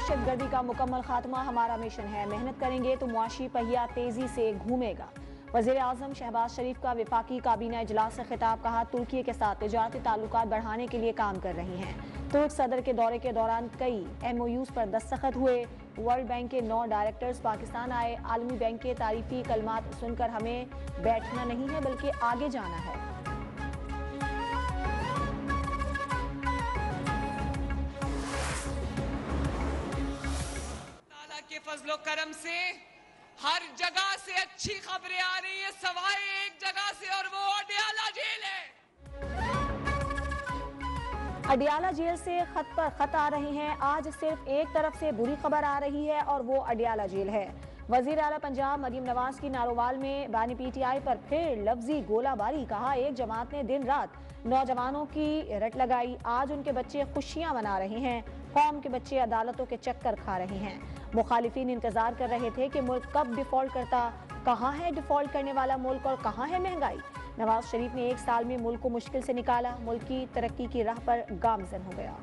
दहशतगर्दी का मुकम्मल खात्मा हमारा मिशन है। मेहनत करेंगे तो मुआशी पहिया तेजी से घूमेगा। वज़ीर आज़म शहबाज शरीफ का विफाकी काबीना इजलास से खिताब। कहा, तुर्की के साथ तिजारती ताल्लुकात बढ़ाने के लिए काम कर रही हैं। तुर्क सदर के दौरे के दौरान कई MOUs पर दस्तखत हुए। वर्ल्ड बैंक के 9 डायरेक्टर्स पाकिस्तान आए। आलमी बैंक के तारीफी कलमात सुनकर हमें बैठना नहीं है बल्कि आगे जाना है। ताला के फजलो करम से हर जगह से अच्छी खबरें आ रही है, सवाए एक जगह से, और वो अडियाला जेल है। अडियाला जेल से खत पर खत आ रहे हैं। आज सिर्फ एक तरफ से बुरी खबर आ रही है और वो अडियाला जेल है। वजीर आला पंजाब मरियम नवाज की नारोवाल में बानी PTI पर फिर लफ्जी गोलाबारी। कहा, एक जमात ने दिन रात नौजवानों की रट लगाई। आज उनके बच्चे खुशियां मना रहे हैं। कौम के बच्चे अदालतों के चक्कर खा रहे हैं। मुखालिफिन इंतजार कर रहे थे कि मुल्क कब डिफॉल्ट करता। कहाँ है डिफॉल्ट करने वाला मुल्क और कहाँ है महंगाई। नवाज शरीफ ने 1 साल में मुल्क को मुश्किल से निकाला। मुल्क की तरक्की की राह पर गामजन हो गया।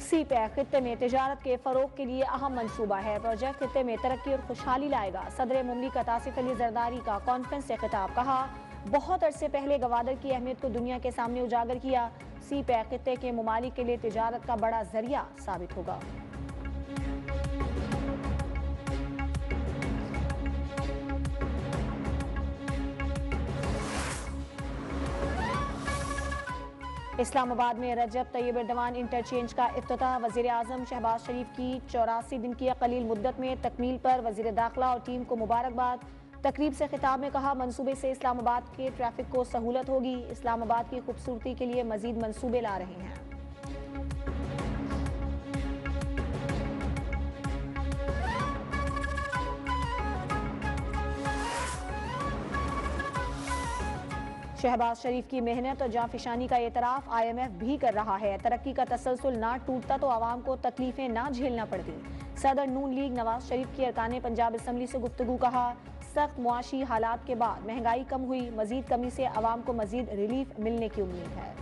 CPEC खित्ते में तिजारत के फरोग के लिए अहम मंसूबा है। प्रोजेक्ट खित्ते में तरक्की और खुशहाली लाएगा। सदर मुमलिकत आसिफ अली जरदारी का कॉन्फ्रेंस से खिताब। कहा, बहुत अरसे पहले गवादर की अहमियत को दुनिया के सामने उजागर किया। CPEC खित्ते के ममालिक के लिए तिजारत का बड़ा जरिया साबित होगा। इस्लामाबाद में रजब तैयब एर्दवान इंटरचेंज का इफ्तिताह। वजीर आजम शहबाज शरीफ की 84 दिन की कलील मुद्दत में तकमील पर वजीर दाखिला और टीम को मुबारकबाद। तकरीब से खिताब में कहा, मंसूबे से इस्लामाबाद के ट्रैफिक को सहूलत होगी। इस्लामाबाद की खूबसूरती के लिए मजीद मंसूबे ला रहे हैं। शहबाज शरीफ की मेहनत और जाफिशानी का एतराफ IMF भी कर रहा है। तरक्की का तसलसल ना टूटता तो आवाम को तकलीफें ना झेलना पड़ती। सदर नून लीग नवाज शरीफ की अरकान पंजाब असम्बली से गुफ्तगू। कहा, सख्त मुआशी हालात के बाद महंगाई कम हुई। मजीद कमी से आवाम को मजीद रिलीफ मिलने की उम्मीद है।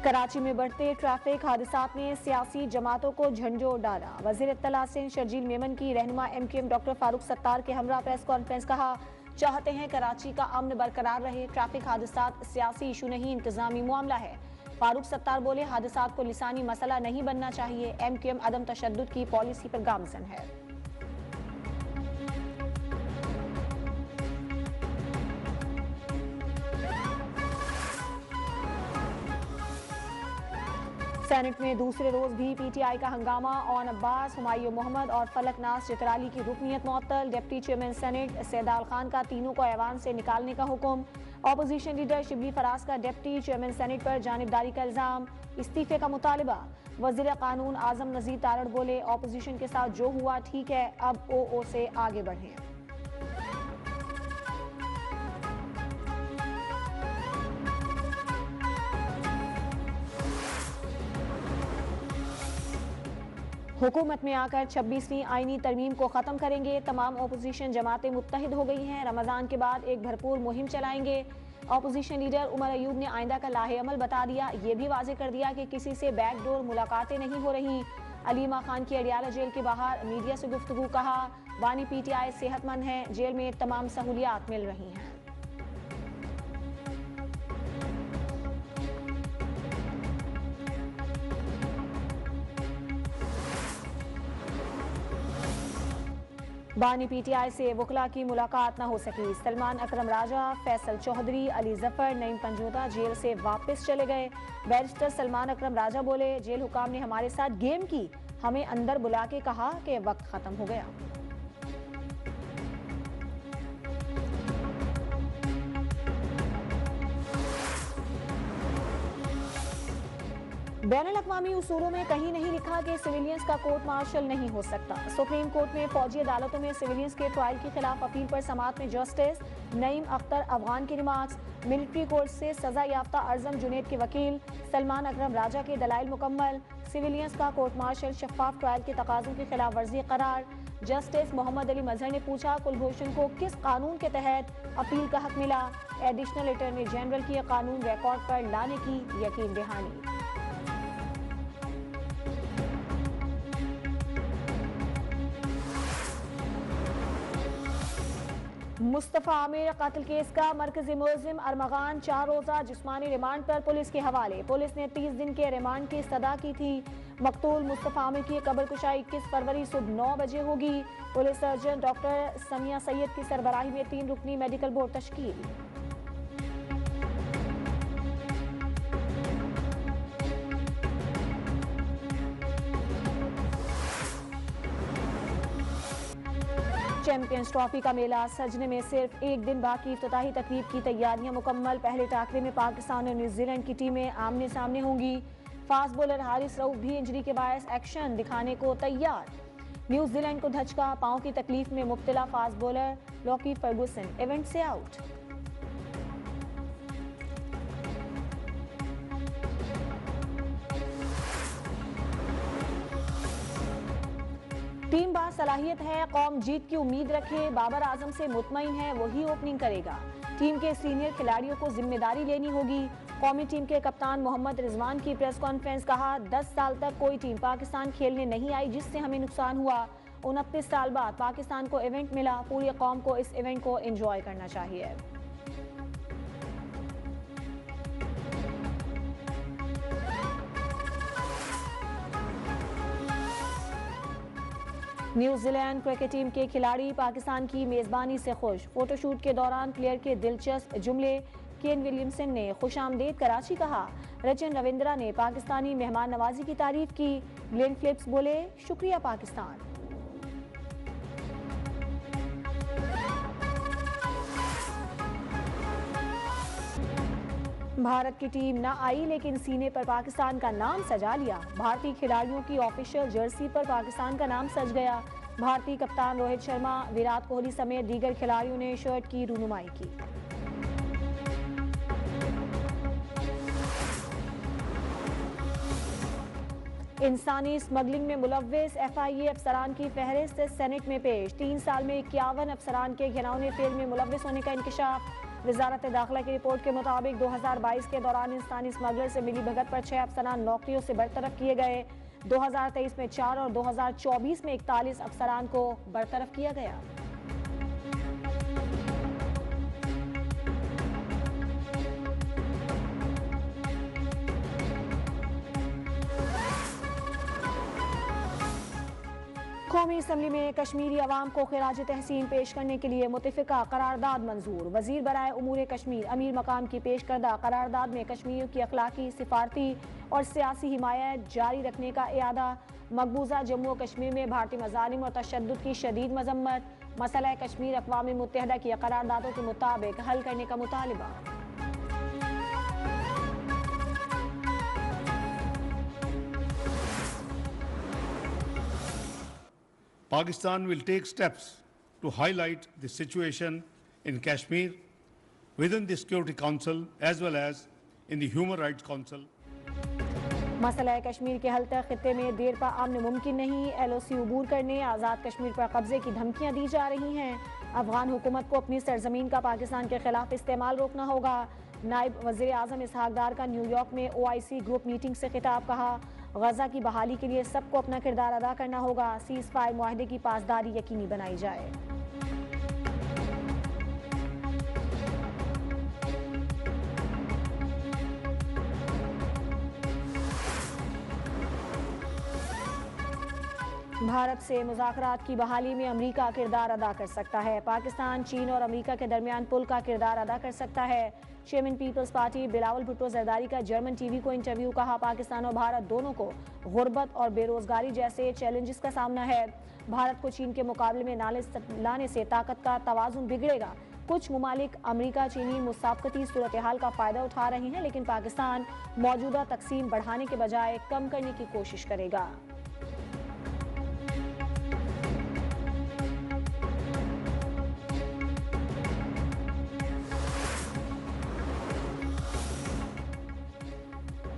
कराची में बढ़ते ट्रैफिक हादसात ने सियासी जमातों को झंझोड़ डाला। वजीर इत्तला सिंध शर्जील मेमन की रहनुमा MQM डॉक्टर फारूक सत्तार के हमरा प्रेस कॉन्फ्रेंस। कहा, चाहते हैं कराची का अमन बरकरार रहे। ट्रैफिक हादसात सियासी इशू नहीं, इंतजामी मामला है। फारूक सत्तार बोले, हादसात को लिसानी मसला नहीं बनना चाहिए। MQM अदम तशद्दुद की पॉलिसी पर गामजन है। सेनेट में दूसरे रोज भी PTI का हंगामा। ऑन अब्बास, हुमायूं मोहम्मद और फलक नाज चित्राली की रुकनीत मुअत्तल। डिप्टी चेयरमैन सेनेट सैदाल खान का तीनों को ऐवान से निकालने का हुक्म। ऑपोजिशन लीडर शिबली फराज का डिप्टी चेयरमैन सेनेट पर जानिबदारी का इल्जाम। इस्तीफे का मुतालिबा। वजीर कानून आजम नजीर तारड़ बोले, ऑपोजिशन के साथ जो हुआ ठीक है, अब OO से आगे बढ़े। हुकूमत में आकर 26वीं आईनी तरमीम को खत्म करेंगे। तमाम ओपोजिशन जमातें मुत्तहिद हो गई हैं। रमजान के बाद एक भरपूर मुहिम चलाएंगे। ओपोजिशन लीडर उमर अयूब ने आइंदा का लाहे अमल बता दिया। ये भी वाजे कर दिया कि किसी से बैकडोर मुलाकातें नहीं हो रही। अलीमा खान की अडियाला जेल के बाहर मीडिया से गुफ्तगू। कहा, बानी PTI सेहतमंद है। जेल में तमाम सहूलियात मिल रही हैं। बानी PTI से वकला की मुलाकात न हो सकी। सलमान अकरम राजा, फैसल चौधरी, अली जफर, नईम पंजोदा जेल से वापस चले गए। बैरिस्टर सलमान अकरम राजा बोले, जेल हुकाम ने हमारे साथ गेम की। हमें अंदर बुला के कहा कि वक्त खत्म हो गया। बैनुल-अक़वामी उसूलों में कहीं नहीं लिखा कि सिविलियंस का कोर्ट मार्शल नहीं हो सकता। सुप्रीम कोर्ट में फौजी अदालतों में सिविलियंस के ट्रायल के खिलाफ अपील पर समाअत में जस्टिस नईम अख्तर अफगान की रिमार्क्स। मिलिट्री कोर्ट से सजा याफ्ता अज़म जुनैद के वकील सलमान अकरम राजा के दलाइल मुकम्मल। सिविलियंस का कोर्ट मार्शल शफाफ ट्रायल के तकाज़ों की खिलाफ वर्जी करार। जस्टिस मोहम्मद अली मजहर ने पूछा, कुलभूषण को किस कानून के तहत अपील का हक मिला। एडिशनल अटॉर्नी जनरल की कानून रिकॉर्ड पर लाने की यकीन दहानी। मुस्तफ़ा आमिर कत्ल केस का मरकजी मुलजिम अरमगान 4 रोज़ा जिस्मानी रिमांड पर पुलिस के हवाले। पुलिस ने 30 दिन के रिमांड की सदा की थी। मकतूल मुस्तफ़ा आमिर की कब्र कुशाई 21 फरवरी सुबह 9 बजे होगी। Police surgeon doctor Samiya Syed की सरबराही में 3 रुकनी मेडिकल बोर्ड तश्कील। चैंपियंस ट्रॉफी का मेला सजने में सिर्फ एक दिन बाकी। इफ्तिताही तकरीब की तैयारियां मुकम्मल। पहले टाकरे में पाकिस्तान और न्यूजीलैंड की टीमें आमने सामने होंगी। फास्ट बॉलर हारिस रऊफ भी इंजरी के बायस एक्शन दिखाने को तैयार। न्यूजीलैंड को धचका, पांव की तकलीफ में मुब्तला fast bowler Lockie Ferguson event से आउट। टीम बासलाहियत है, कौम जीत की उम्मीद रखे। बाबर आजम से मुतमईन है, वही ओपनिंग करेगा। टीम के सीनियर खिलाड़ियों को जिम्मेदारी लेनी होगी। कौमी टीम के कप्तान मोहम्मद रिजवान की प्रेस कॉन्फ्रेंस, कहा 10 साल तक कोई टीम पाकिस्तान खेलने नहीं आई जिससे हमें नुकसान हुआ। 29 साल बाद पाकिस्तान को इवेंट मिला। पूरी कौम को इस इवेंट को एंजॉय करना चाहिए। न्यूजीलैंड क्रिकेट टीम के खिलाड़ी पाकिस्तान की मेजबानी से खुश। फोटोशूट के दौरान प्लेयर के दिलचस्प जुमले। केन विलियमसन ने खुशामदीद कराची कहा। रचिन रविंद्रा ने पाकिस्तानी मेहमान नवाजी की तारीफ की। ग्लेन फिलिप्स बोले, शुक्रिया पाकिस्तान। भारत की टीम न आई लेकिन सीने पर पाकिस्तान का नाम सजा लिया। भारतीय खिलाड़ियों की ऑफिशियल जर्सी पर पाकिस्तान का नाम सज गया। भारतीय कप्तान रोहित शर्मा, विराट कोहली समेत दीगर खिलाड़ियों ने शर्ट की रुनुमाई की। इंसानी स्मगलिंग में मुलव्विस FIA अफसरान की फहरिस्त सेनेट में पेश। 3 साल में 51 अफसरान के घिनौने फेल में मुलव्विस होने का इंकशाफ। वजारत दाखिला की रिपोर्ट के मुताबिक 2022 के दौरान इंसानी स्मगलर से मिली भगत पर 6 अफसरान नौकरियों से बरतरफ किए गए। 2023 में 4 और 2024 में 41 अफसरान को बरतरफ किया गया। कौमी असम्बली में कश्मीरी अवाम को खिराज तहसीन पेश करने के लिए मुतफिका करारदाद मंजूर। वजीर बराए उमूर कश्मीर अमीर मकाम की पेश करदा करारदाद में कश्मीरियों की अखलाकी, सिफारती और सियासी हिमायत जारी रखने का इरादा। मकबूजा जम्मू और कश्मीर में भारतीय मज़ालिम और तशद्दुद की शदीद मजम्मत। मसला कश्मीर अक़वाम मुत्तहिदा की करारदादों के मुताबिक हल करने का मुतालबा। Pakistan will take steps to highlight the situation in Kashmir within the Security Council as well as in the Human Rights Council. मसला कश्मीर के हल तक खित्ते में देर पा अमन मुमकिन नहीं। LOC अबूर करने, आज़ाद कश्मीर पर कब्जे की धमकियां दी जा रही हैं। अफगान हुकूमत को अपनी सरजमीन का पाकिस्तान के खिलाफ इस्तेमाल रोकना होगा। नायब वज़ीर आज़म इसहाक डार का न्यूयॉर्क में OIC ग्रुप मीटिंग से खिताब, कहा गजा की बहाली के लिए सबको अपना किरदार अदा करना होगा। सीज़ फायर मुआहदे की पासदारी यकीनी बनाई जाए। भारत से मुज़ाकरात की बहाली में अमेरिका किरदार अदा कर सकता है। पाकिस्तान, चीन और अमेरिका के दरमियान पुल का किरदार अदा कर सकता है। Chairman Peoples Party Bilawal Bhutto Zardari का जर्मन TV को इंटरव्यू, कहा पाकिस्तान और भारत दोनों को गुर्बत और बेरोजगारी जैसे चैलेंजेस का सामना है। भारत को चीन के मुकाबले में लाने से ताकत का तवाज़ुन बिगड़ेगा। कुछ मुमालिक अमेरिका चीनी मुसाफकती सूरत हाल का फायदा उठा रहे हैं, लेकिन पाकिस्तान मौजूदा तकसीम बढ़ाने के बजाय कम करने की कोशिश करेगा।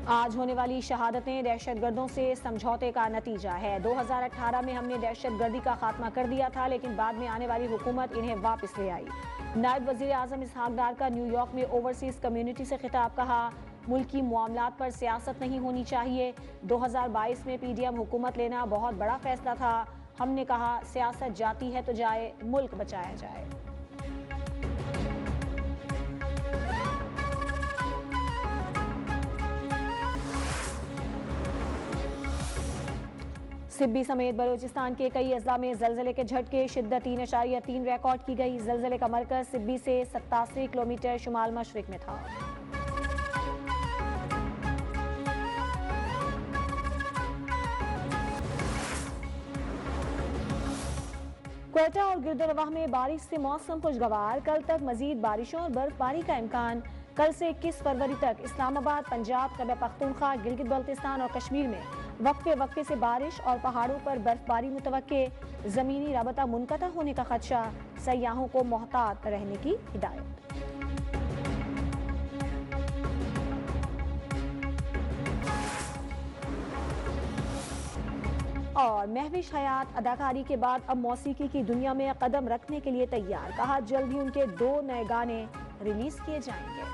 आज होने वाली शहादतें दहशतगर्दों से समझौते का नतीजा है। 2018 में हमने दहशतगर्दी का खात्मा कर दिया था, लेकिन बाद में आने वाली हुकूमत इन्हें वापस ले आई। नायब वजीर आजम इसहाक डार का न्यूयॉर्क में ओवरसीज कम्युनिटी से खिताब। कहा, मुल्की मामलात पर सियासत नहीं होनी चाहिए। 2022 में पीडीएम हुकूमत लेना बहुत बड़ा फैसला था। हमने कहा, सियासत जाती है तो जाए, मुल्क बचाया जाए। सिब्बी समेत बलूचिस्तान के कई अजला में जलजले के झटके, शिद्दत 3.3 रिकॉर्ड की गई। जलजले का मरकज सिब्बी से 87 किलोमीटर शुमाल मशरिक में था। क्वेटा और गिरदोनवाह में बारिश से मौसम खुशगवार। कल तक मजीद बारिशों और बर्फबारी का इम्कान। कल से 21 फरवरी तक इस्लामाबाद, पंजाब, खैबर पख्तूनख्वा, गिलगित बल्तिस्तान और कश्मीर में वक्फे वक्फे से बारिश और पहाड़ों पर बर्फबारी मुतवक्के। जमीनी राबता मुनक़ता होने का खदशा। सयाहों को मोहतात रहने की हिदायत। और महविश हयात अदाकारी के बाद अब मौसीकी की दुनिया में कदम रखने के लिए तैयार। कहा, जल्द ही उनके 2 नए गाने रिलीज किए जाएंगे।